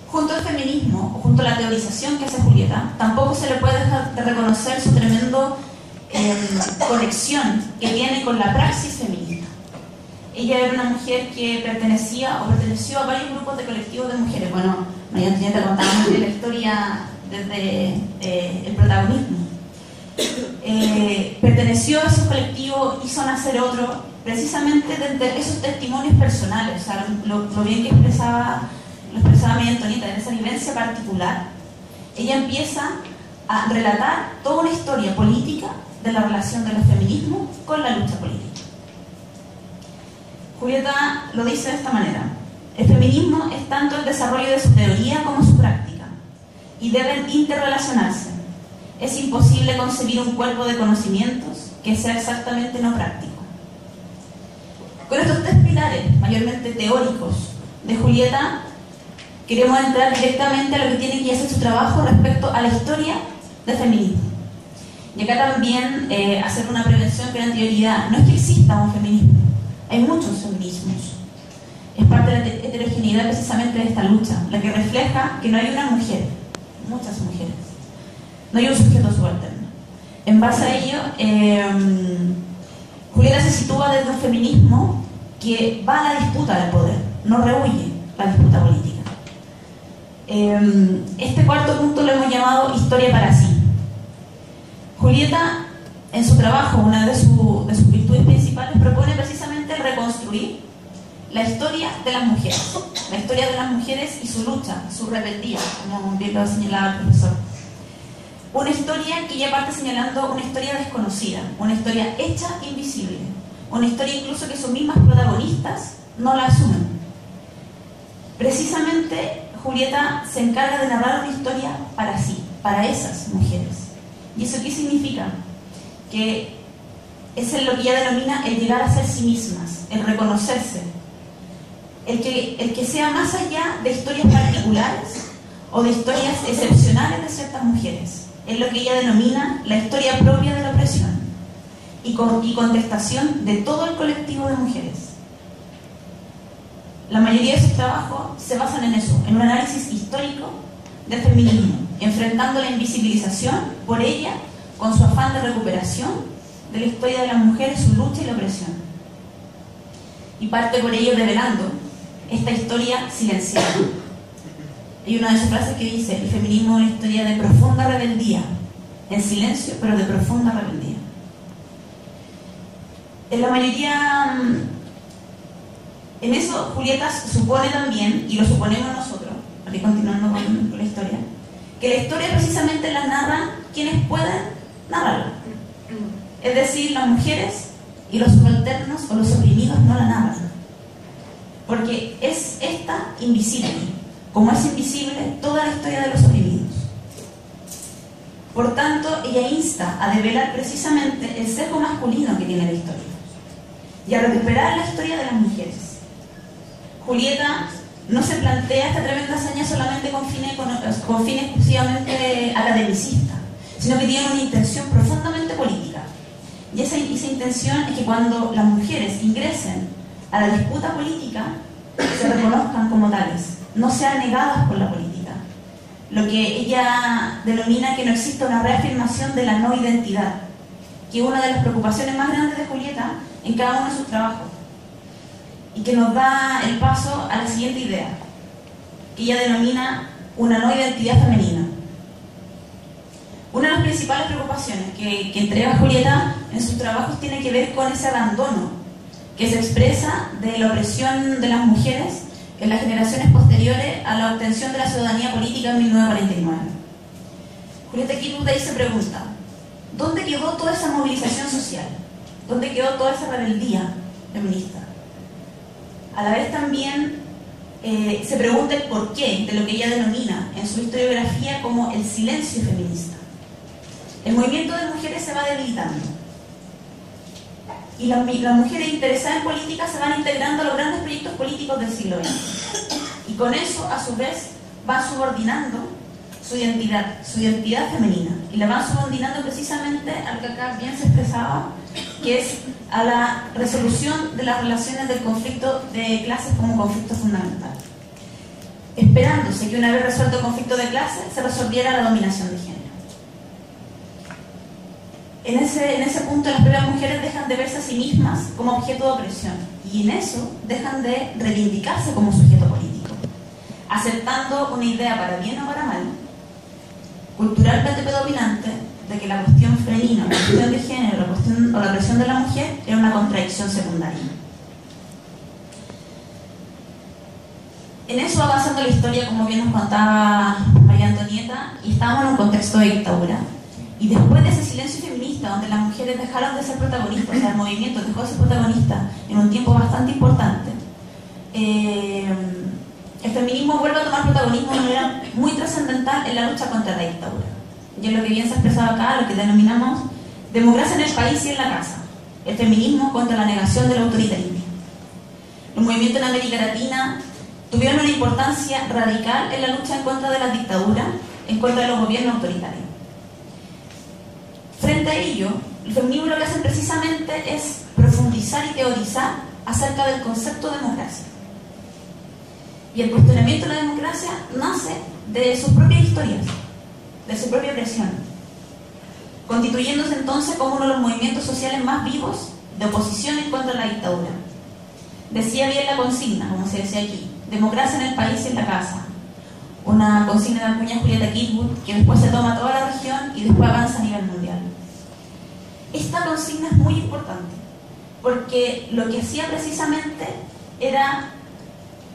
Junto al feminismo, o junto a la teorización que hace Julieta, tampoco se le puede dejar de reconocer su tremendo conexión que tiene con la praxis feminista. Ella era una mujer que perteneció a varios grupos de colectivos de mujeres. Bueno, María Antonieta contaba muy bien la historia desde el protagonismo. Perteneció a esos colectivos, hizo nacer otro, precisamente desde esos testimonios personales, o sea, lo bien que lo expresaba María Antonieta, en esa vivencia particular. Ella empieza a relatar toda una historia política de la relación de los feminismos con la lucha política. Julieta lo dice de esta manera: el feminismo es tanto el desarrollo de su teoría como su práctica, y deben interrelacionarse. Es imposible concebir un cuerpo de conocimientos que sea exactamente no práctico. Con estos tres pilares, mayormente teóricos, de Julieta, queremos entrar directamente a lo que tiene que hacer su trabajo respecto a la historia del feminismo. Y acá también hacer una prevención con anterioridad. No es que exista un feminismo, hay muchos feminismos. Es parte de la heterogeneidad precisamente de esta lucha, la que refleja que no hay una mujer, muchas mujeres. No hay un sujeto subalterno. En base a ello, Julieta se sitúa desde un feminismo que va a la disputa del poder, no rehuye la disputa política. Este cuarto punto lo hemos llamado historia para sí. Julieta, en su trabajo, una de sus virtudes principales, propone precisamente reconstruir la historia de las mujeres, la historia de las mujeres y su lucha, su rebeldía, como bien lo señalaba el profesor. Una historia que ya parte señalando una historia desconocida, una historia hecha invisible, una historia incluso que sus mismas protagonistas no la asumen. Precisamente Julieta se encarga de narrar una historia para sí, para esas mujeres. ¿Y eso qué significa? Que es lo que ella denomina el llegar a ser sí mismas, el reconocerse, el que sea más allá de historias particulares o de historias excepcionales de ciertas mujeres. Es lo que ella denomina la historia propia de la opresión y contestación de todo el colectivo de mujeres. La mayoría de sus trabajos se basan en eso, en un análisis histórico del feminismo, enfrentando la invisibilización por ella con su afán de recuperación de la historia de las mujeres, su lucha y la opresión. Y parte por ello develando esta historia silenciada. Hay una de sus frases que dice: el feminismo es una historia de profunda rebeldía, en silencio, pero de profunda rebeldía. En la mayoría, en eso Julieta supone también, y lo suponemos nosotros, aquí continuando con la historia, que la historia precisamente la narran quienes pueden narrarla. Es decir, las mujeres y los subalternos o los oprimidos no la narran, porque es esta invisible, como es invisible toda la historia de los oprimidos. Por tanto, ella insta a develar precisamente el sesgo masculino que tiene la historia y a recuperar la historia de las mujeres. Julieta no se plantea esta tremenda hazaña solamente con fines exclusivamente academicistas, sino que tiene una intención profundamente política. Y esa intención es que cuando las mujeres ingresen a la disputa política, se reconozcan como tales, no sean negadas por la política. Lo que ella denomina que no existe una reafirmación de la no identidad, que es una de las preocupaciones más grandes de Julieta en cada uno de sus trabajos, y que nos da el paso a la siguiente idea, que ella denomina una no identidad femenina. Una de las principales preocupaciones que entrega Julieta en sus trabajos tiene que ver con ese abandono que se expresa de la opresión de las mujeres en las generaciones posteriores a la obtención de la ciudadanía política en 1949. Julieta Kirchner ahí se pregunta: ¿dónde quedó toda esa movilización social? ¿Dónde quedó toda esa rebeldía feminista? A la vez también se pregunta el porqué de lo que ella denomina en su historiografía como el silencio feminista. El movimiento de mujeres se va debilitando y las mujeres interesadas en política se van integrando a los grandes proyectos políticos del siglo XX, y con eso a su vez van subordinando su identidad femenina, y la van subordinando precisamente a lo que acá bien se expresaba, que es a la resolución de las relaciones del conflicto de clases como conflicto fundamental, esperándose que una vez resuelto el conflicto de clases se resolviera la dominación de género. En ese punto las propias mujeres dejan de verse a sí mismas como objeto de opresión, y en eso dejan de reivindicarse como sujeto político, aceptando una idea, para bien o para mal, culturalmente predominante, de que la cuestión femenina, la cuestión de género, la opresión de la mujer era una contradicción secundaria. En eso avanzando la historia, como bien nos contaba María Antonieta, y estábamos en un contexto de dictadura. Y después de ese silencio feminista, donde las mujeres dejaron de ser protagonistas, o sea, el movimiento dejó de ser protagonista en un tiempo bastante importante, el feminismo vuelve a tomar protagonismo de una manera muy trascendental en la lucha contra la dictadura. Y es lo que bien se ha expresado acá, lo que denominamos democracia en el país y en la casa. El feminismo contra la negación del autoritarismo. Los movimientos en América Latina tuvieron una importancia radical en la lucha en contra de la dictadura, en contra de los gobiernos autoritarios. Frente a ello, el feminismo lo que hace precisamente es profundizar y teorizar acerca del concepto de democracia. Y el cuestionamiento de la democracia nace de sus propias historias, de su propia presión, constituyéndose entonces como uno de los movimientos sociales más vivos de oposición en contra de la dictadura. Decía bien la consigna, como se decía aquí, democracia en el país y en la casa. Una consigna de Acuña Julieta Kirkwood que después se toma toda la región y después avanza a nivel mundial. Esta consigna es muy importante porque lo que hacía precisamente era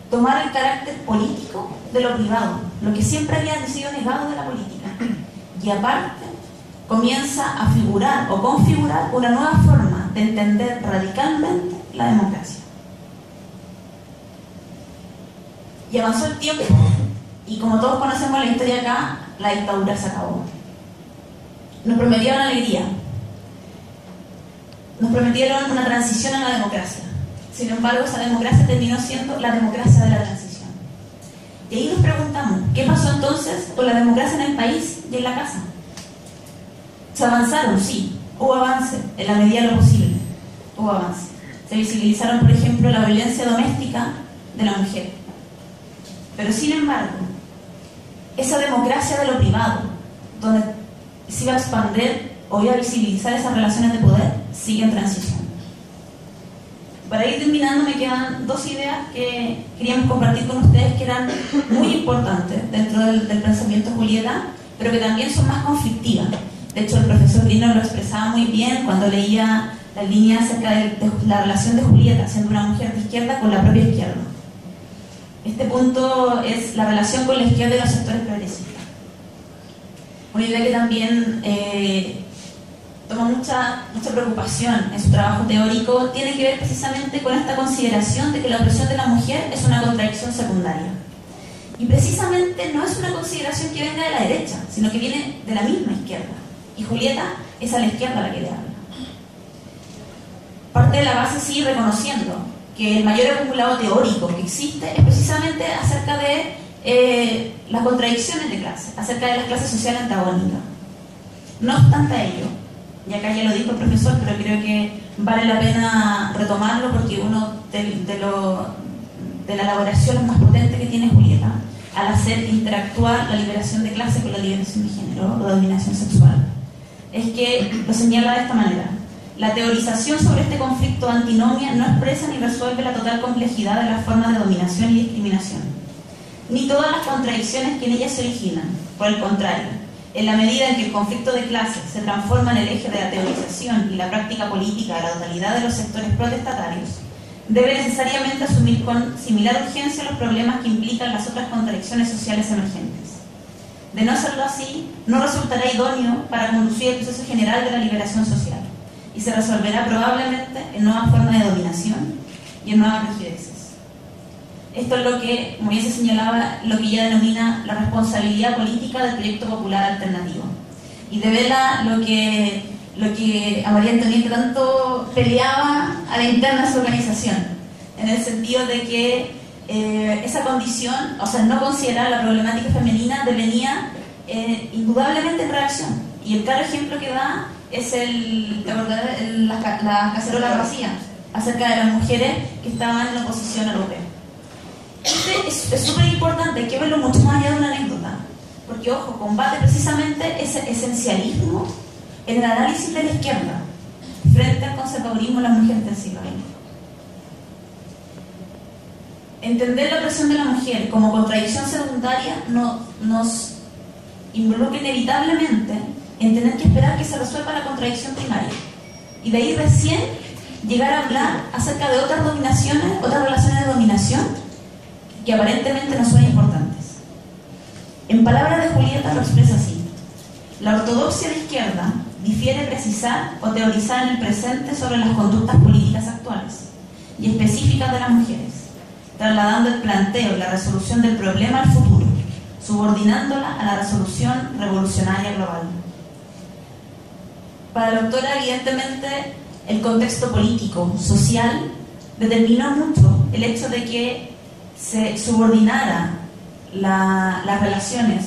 tomar el carácter político de lo privado, lo que siempre había sido negado de la política, y aparte comienza a figurar o configurar una nueva forma de entender radicalmente la democracia. Y avanzó el tiempo, y como todos conocemos la historia acá, la dictadura se acabó. Nos prometieron alegría, nos prometieron una transición a la democracia. Sin embargo, esa democracia terminó siendo la democracia de la transición. Y ahí nos preguntamos, ¿qué pasó entonces con la democracia en el país y en la casa? ¿Se avanzaron? Sí. Hubo avance, en la medida de lo posible. Hubo avance. Se visibilizaron, por ejemplo, la violencia doméstica de la mujer. Pero sin embargo, esa democracia de lo privado, donde se iba a expandir o iba a visibilizar esas relaciones de poder, sigue en transición. Para ir terminando, me quedan dos ideas que queríamos compartir con ustedes que eran muy importantes dentro del pensamiento Julieta, pero que también son más conflictivas. De hecho, el profesor Lino lo expresaba muy bien cuando leía la línea acerca de la relación de Julieta, siendo una mujer de izquierda, con la propia izquierda. Este punto es la relación con la izquierda y los sectores progresistas. Una idea que también toma mucha preocupación en su trabajo teórico, tiene que ver precisamente con esta consideración de que la opresión de la mujer es una contradicción secundaria. Y precisamente no es una consideración que venga de la derecha, sino que viene de la misma izquierda. Y Julieta es a la izquierda a la que le habla. Parte de la base sigue reconociendo que el mayor acumulado teórico que existe es precisamente acerca de las contradicciones de clase, acerca de las clases sociales antagónicas. No obstante a ello, y acá ya lo dijo el profesor, pero creo que vale la pena retomarlo porque uno de la elaboración más potente que tiene Julieta al hacer interactuar la liberación de clase con la liberación de género o la dominación sexual, es que lo señala de esta manera: la teorización sobre este conflicto antinomia no expresa ni resuelve la total complejidad de las formas de dominación y discriminación, ni todas las contradicciones que en ellas se originan. Por el contrario, en la medida en que el conflicto de clases se transforma en el eje de la teorización y la práctica política de la totalidad de los sectores protestatarios, debe necesariamente asumir con similar urgencia los problemas que implican las otras contradicciones sociales emergentes. De no hacerlo así, no resultará idóneo para conducir el proceso general de la liberación social y se resolverá probablemente en nuevas formas de dominación y en nuevas rigideces. Esto es lo que, como ya se señalaba, lo que ella denomina la responsabilidad política del proyecto popular alternativo. Y devela lo que a María Antonieta tanto peleaba a la interna de su organización, en el sentido de que esa condición, o sea, no considerar la problemática femenina, devenía indudablemente en reacción. Y el claro ejemplo que da es la cacerola vacía, acerca de las mujeres que estaban en la oposición al UP. Es súper importante, hay que verlo mucho más allá de una anécdota, porque, ojo, combate precisamente ese esencialismo en el análisis de la izquierda frente al conservadurismo de las mujeres del siglo XX. Entender la opresión de la mujer como contradicción secundaria nos involucra inevitablemente en tener que esperar que se resuelva la contradicción primaria, y de ahí recién llegar a hablar acerca de otras dominaciones, otras relaciones de dominación que aparentemente no son importantes. En palabras de Julieta lo expresa así: la ortodoxia de izquierda difiere precisar o teorizar en el presente sobre las conductas políticas actuales y específicas de las mujeres, trasladando el planteo y la resolución del problema al futuro, subordinándola a la resolución revolucionaria global. Para la autora, evidentemente, el contexto político, social, determinó mucho el hecho de que se subordinara las relaciones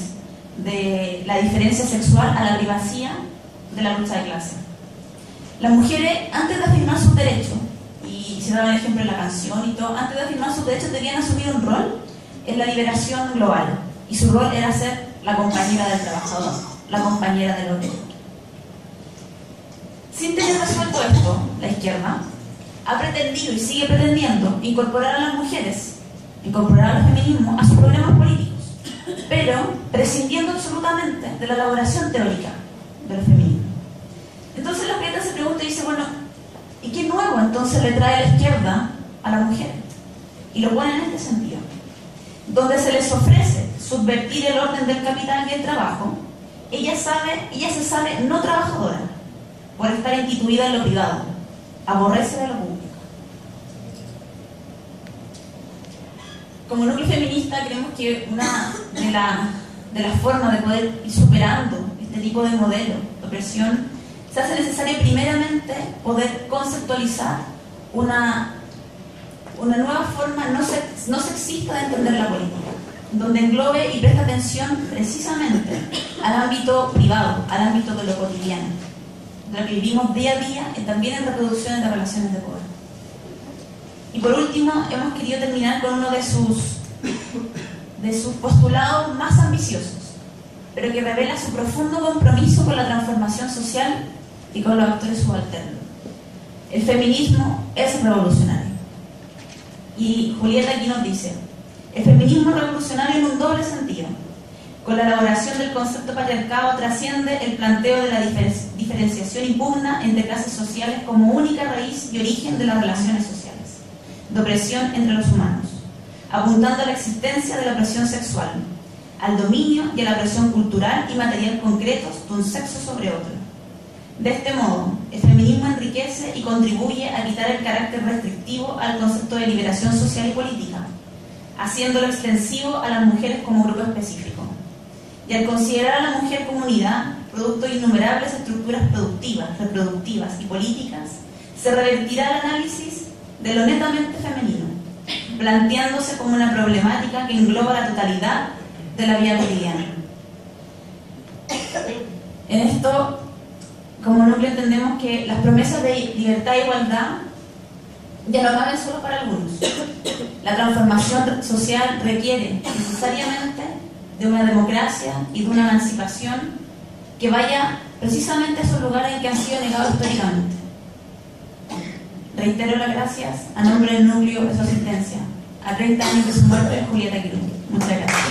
de la diferencia sexual a la primacía de la lucha de clase. Las mujeres, antes de afirmar sus derechos, y se daba el ejemplo en la canción y todo, antes de afirmar sus derechos debían asumir un rol en la liberación global, y su rol era ser la compañera del trabajador, la compañera del obrero. Sin tener resuelto esto, la izquierda ha pretendido y sigue pretendiendo incorporar a las mujeres, incorporar al feminismo a sus problemas políticos, pero prescindiendo absolutamente de la elaboración teórica del feminismo. Entonces la Greta se pregunta y dice, bueno, ¿y qué nuevo entonces le trae la izquierda a la mujer? Y lo pone en este sentido, donde se les ofrece subvertir el orden del capital y el trabajo. Ella se sabe no trabajadora por estar instituida en lo privado, aborrece de lo público. Como núcleo feminista creemos que una de las formas de poder ir superando este tipo de modelo de opresión se hace necesario primeramente poder conceptualizar una nueva forma no sexista de entender la política, donde englobe y preste atención precisamente al ámbito privado, al ámbito de lo cotidiano, de lo que vivimos día a día y también en reproducciones de relaciones de poder. Y por último, hemos querido terminar con uno de sus postulados más ambiciosos, pero que revela su profundo compromiso con la transformación social y con los actores subalternos. El feminismo es revolucionario. Y Julieta aquí nos dice, el feminismo es revolucionario en un doble sentido. Con la elaboración del concepto patriarcado trasciende el planteo de la diferenciación impugna entre clases sociales como única raíz y origen de las relaciones sociales de opresión entre los humanos, apuntando a la existencia de la opresión sexual, al dominio y a la opresión cultural y material concretos de un sexo sobre otro. De este modo, el feminismo enriquece y contribuye a quitar el carácter restrictivo al concepto de liberación social y política, haciéndolo extensivo a las mujeres como grupo específico. Y al considerar a la mujer como unidad, producto de innumerables estructuras productivas, reproductivas y políticas, se revertirá el análisis de lo netamente femenino, planteándose como una problemática que engloba la totalidad de la vida cotidiana. En esto, como núcleo, entendemos que las promesas de libertad e igualdad ya no caben solo para algunos. La transformación social requiere necesariamente de una democracia y de una emancipación que vaya precisamente a esos lugares en que han sido negados históricamente. Reitero las gracias a nombre del núcleo de su asistencia a 30 años de su muerte, Julieta Quirón. Muchas gracias.